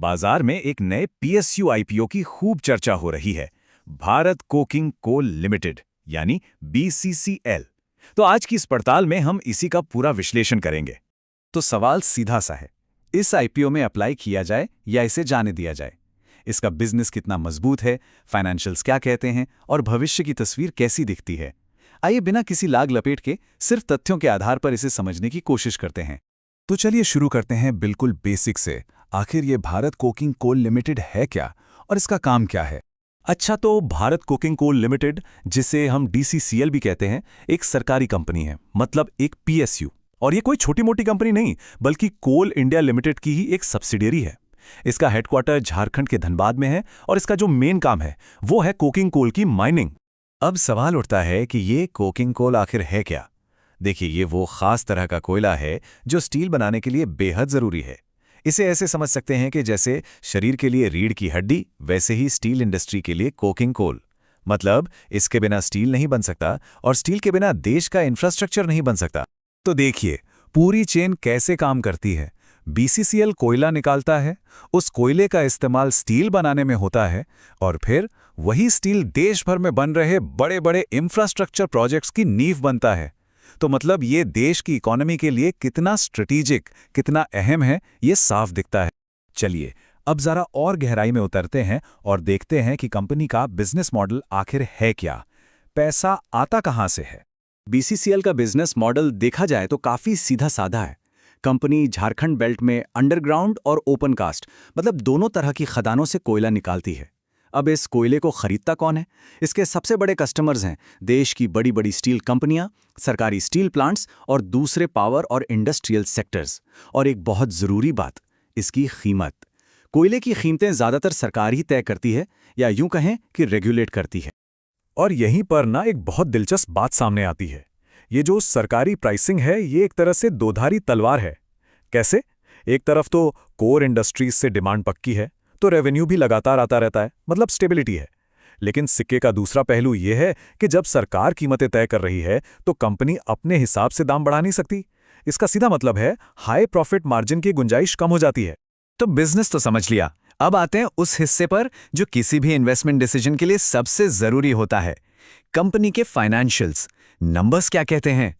बाजार में एक नए पीएसयू आईपीओ की खूब चर्चा हो रही है। भारत कोकिंग कोल लिमिटेड यानी बीसीसीएल। तो आज की इस पड़ताल में हम इसी का पूरा विश्लेषण करेंगे। तो सवाल सीधा सा है, इस आईपीओ में अप्लाई किया जाए या इसे जाने दिया जाए? इसका बिजनेस कितना मजबूत है, फाइनेंशियल्स क्या कहते हैं और भविष्य की तस्वीर कैसी दिखती है? आइए बिना किसी लाग लपेट के सिर्फ तथ्यों के आधार पर इसे समझने की कोशिश करते हैं। तो चलिए शुरू करते हैं बिल्कुल बेसिक से। आखिर ये भारत कोकिंग कोल लिमिटेड है क्या और इसका काम क्या है? अच्छा, तो भारत कोकिंग कोल लिमिटेड, जिसे हम डीसीसीएल भी कहते हैं, एक सरकारी कंपनी है, मतलब एक पीएसयू। और ये कोई छोटी मोटी कंपनी नहीं, बल्कि कोल इंडिया लिमिटेड की ही एक सब्सिडियरी है। इसका हेडक्वार्टर झारखंड के धनबाद में है और इसका जो मेन काम है वो है कोकिंग कोल की माइनिंग। अब सवाल उठता है कि ये कोकिंग कोल आखिर है क्या? देखिए, ये वो खास तरह का कोयला है जो स्टील बनाने के लिए बेहद जरूरी है। इसे ऐसे समझ सकते हैं कि जैसे शरीर के लिए रीढ़ की हड्डी, वैसे ही स्टील इंडस्ट्री के लिए कोकिंग कोल। मतलब इसके बिना स्टील नहीं बन सकता और स्टील के बिना देश का इंफ्रास्ट्रक्चर नहीं बन सकता। तो देखिए पूरी चेन कैसे काम करती है। बीसीसीएल कोयला निकालता है, उस कोयले का इस्तेमाल स्टील बनाने में होता है और फिर वही स्टील देश भर में बन रहे बड़े बड़े इंफ्रास्ट्रक्चर प्रोजेक्ट्स की नींव बनता है। तो मतलब ये देश की इकोनॉमी के लिए कितना स्ट्रेटेजिक, कितना अहम है, ये साफ दिखता है। चलिए अब जरा और गहराई में उतरते हैं और देखते हैं कि कंपनी का बिजनेस मॉडल आखिर है क्या, पैसा आता कहां से है। बीसीसीएल का बिजनेस मॉडल देखा जाए तो काफी सीधा साधा है। कंपनी झारखंड बेल्ट में अंडरग्राउंड और ओपन कास्ट, मतलब दोनों तरह की खदानों से कोयला निकालती है। अब इस कोयले को खरीदता कौन है? इसके सबसे बड़े कस्टमर्स हैं देश की बड़ी बड़ी स्टील कंपनियां, सरकारी स्टील प्लांट्स और दूसरे पावर और इंडस्ट्रियल सेक्टर्स। और एक बहुत जरूरी बात, इसकी कीमत। कोयले की कीमतें ज्यादातर सरकार ही तय करती है, या यूं कहें कि रेगुलेट करती है। और यहीं पर ना एक बहुत दिलचस्प बात सामने आती है। ये जो सरकारी प्राइसिंग है, ये एक तरह से दोधारी तलवार है। कैसे? एक तरफ तो कोर इंडस्ट्रीज से डिमांड पक्की है, तो रेवेन्यू भी लगातार आता रहता है, मतलब स्टेबिलिटी है। लेकिन सिक्के का दूसरा पहलू यह है कि जब सरकार कीमतें तय कर रही है तो कंपनी अपने हिसाब से दाम बढ़ा नहीं सकती। इसका सीधा मतलब है हाई प्रॉफिट मार्जिन की गुंजाइश कम हो जाती है। तो बिजनेस तो समझ लिया, अब आते हैं उस हिस्से पर जो किसी भी इन्वेस्टमेंट डिसीजन के लिए सबसे जरूरी होता है, कंपनी के फाइनेंशियल्स। नंबर्स क्या कहते हैं?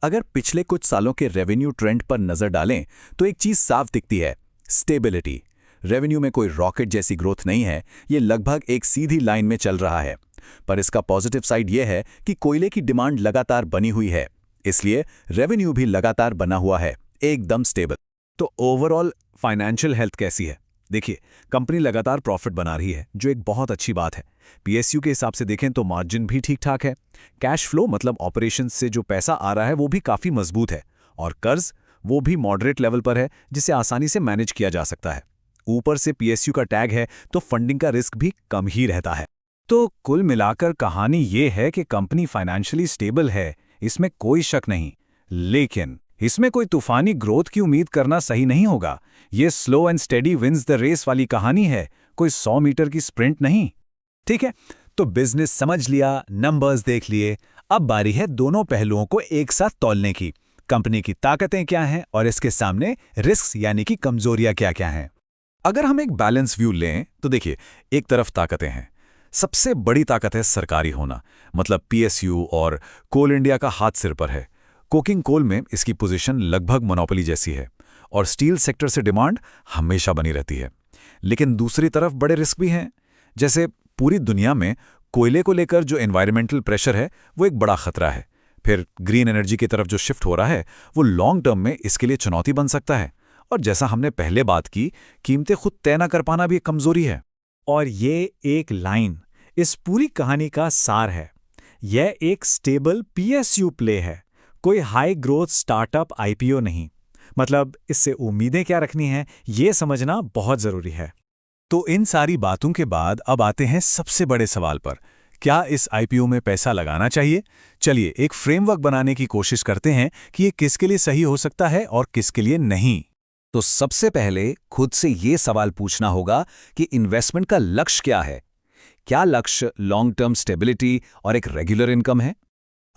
अगर पिछले कुछ सालों के रेवेन्यू ट्रेंड पर नजर डालें तो एक चीज साफ दिखती है, स्टेबिलिटी। रेवेन्यू में कोई रॉकेट जैसी ग्रोथ नहीं है, ये लगभग एक सीधी लाइन में चल रहा है। पर इसका पॉजिटिव साइड ये है कि कोयले की डिमांड लगातार बनी हुई है, इसलिए रेवेन्यू भी लगातार बना हुआ है, एकदम स्टेबल। तो ओवरऑल फाइनेंशियल हेल्थ कैसी है? देखिए, कंपनी लगातार प्रॉफिट बना रही है, जो एक बहुत अच्छी बात है। पीएसयू के हिसाब से देखें तो मार्जिन भी ठीक ठाक है। कैश फ्लो, मतलब ऑपरेशंस से जो पैसा आ रहा है, वो भी काफी मजबूत है। और कर्ज, वो भी मॉडरेट लेवल पर है, जिसे आसानी से मैनेज किया जा सकता है। ऊपर से पीएसयू का टैग है, तो फंडिंग का रिस्क भी कम ही रहता है। तो कुल मिलाकर कहानी ये है कि कंपनी फाइनेंशियली स्टेबल है, इसमें कोई शक नहीं। लेकिन इसमें कोई तूफानी ग्रोथ की उम्मीद करना सही नहीं होगा। ये slow and steady wins the race वाली कहानी है, कोई 100 मीटर की स्प्रिंट नहीं। ठीक है, तो बिजनेस समझ लिया, नंबर्स देख लिए। अब बारी है दोनों पहलुओं को एक साथ तौलने की। कंपनी की ताकतें क्या हैं और इसके सामने रिस्क यानी कि कमजोरियां क्या क्या हैं। अगर हम एक बैलेंस व्यू लें तो देखिए, एक तरफ ताकतें हैं। सबसे बड़ी ताकत है सरकारी होना, मतलब पीएसयू और कोल इंडिया का हाथ सिर पर है। कोकिंग कोल में इसकी पोजीशन लगभग मोनोपोली जैसी है और स्टील सेक्टर से डिमांड हमेशा बनी रहती है। लेकिन दूसरी तरफ बड़े रिस्क भी हैं, जैसे पूरी दुनिया में कोयले को लेकर जो एनवायरमेंटल प्रेशर है वो एक बड़ा खतरा है। फिर ग्रीन एनर्जी की तरफ जो शिफ्ट हो रहा है वो लॉन्ग टर्म में इसके लिए चुनौती बन सकता है। और जैसा हमने पहले बात की, कीमतें खुद तय न कर पाना भी एक कमजोरी है। और ये एक लाइन इस पूरी कहानी का सार है। यह एक स्टेबल पीएसयू प्ले है, कोई हाई ग्रोथ स्टार्टअप आईपीओ नहीं। मतलब इससे उम्मीदें क्या रखनी है, ये समझना बहुत जरूरी है। तो इन सारी बातों के बाद अब आते हैं सबसे बड़े सवाल पर, क्या इस आईपीओ में पैसा लगाना चाहिए? चलिए एक फ्रेमवर्क बनाने की कोशिश करते हैं कि ये किसके लिए सही हो सकता है और किसके लिए नहीं। तो सबसे पहले खुद से ये सवाल पूछना होगा कि इन्वेस्टमेंट का लक्ष्य क्या है। क्या लक्ष्य लॉन्ग टर्म स्टेबिलिटी और एक रेगुलर इनकम है?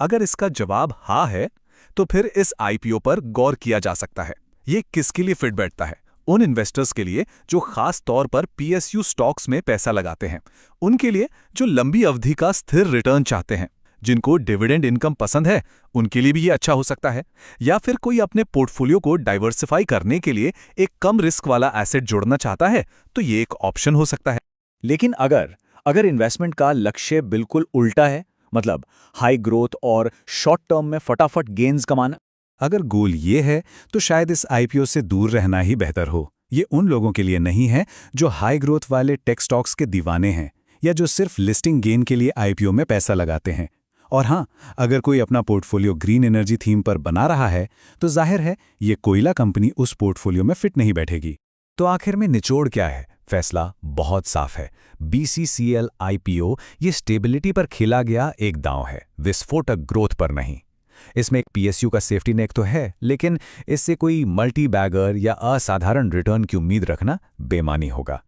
अगर इसका जवाब हाँ है, तो फिर इस आईपीओ पर गौर किया जा सकता है। ये किसके लिए फिट बैठता है उन इन्वेस्टर्स के लिए जो खास तौर पर PSU स्टॉक्स में पैसा लगाते हैं, उनके लिए जो लंबी अवधि का स्थिर रिटर्न चाहते हैं, जिनको डिविडेंड इनकम पसंद है, उनके लिए भी ये अच्छा हो सकता है। या फिर कोई अपने पोर्टफोलियो को डाइवर्सिफाई करने के लिए एक कम रिस्क वाला एसेट जोड़ना चाहता है, तो ये एक ऑप्शन हो सकता है। लेकिन अगर इन्वेस्टमेंट का लक्ष्य बिल्कुल उल्टा है, मतलब हाई ग्रोथ और शॉर्ट टर्म में फटाफट गेन्स कमाना, अगर गोल ये है तो शायद इस IPO से दूर रहना ही बेहतर हो। ये उन लोगों के लिए नहीं है जो हाई ग्रोथ वाले टेक स्टॉक्स के दीवाने हैं या जो सिर्फ लिस्टिंग गेन के लिए IPO में पैसा लगाते हैं। और हाँ, अगर कोई अपना पोर्टफोलियो ग्रीन एनर्जी थीम पर बना रहा है तो जाहिर है ये कोयला कंपनी उस पोर्टफोलियो में फिट नहीं बैठेगी। तो आखिर में निचोड़ क्या है? फैसला बहुत साफ है। BCCL IPO ये स्टेबिलिटी पर खेला गया एक दांव है, विस्फोटक ग्रोथ पर नहीं। इसमें एक PSU का सेफ्टी नेट तो है, लेकिन इससे कोई मल्टी बैगर या असाधारण रिटर्न की उम्मीद रखना बेमानी होगा।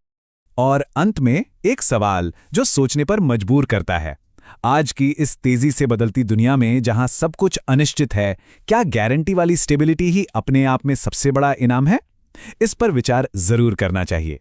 और अंत में एक सवाल जो सोचने पर मजबूर करता है। आज की इस तेजी से बदलती दुनिया में जहां सब कुछ अनिश्चित है, क्या गारंटी वाली स्टेबिलिटी ही अपने आप में सबसे बड़ा इनाम है? इस पर विचार जरूर करना चाहिए।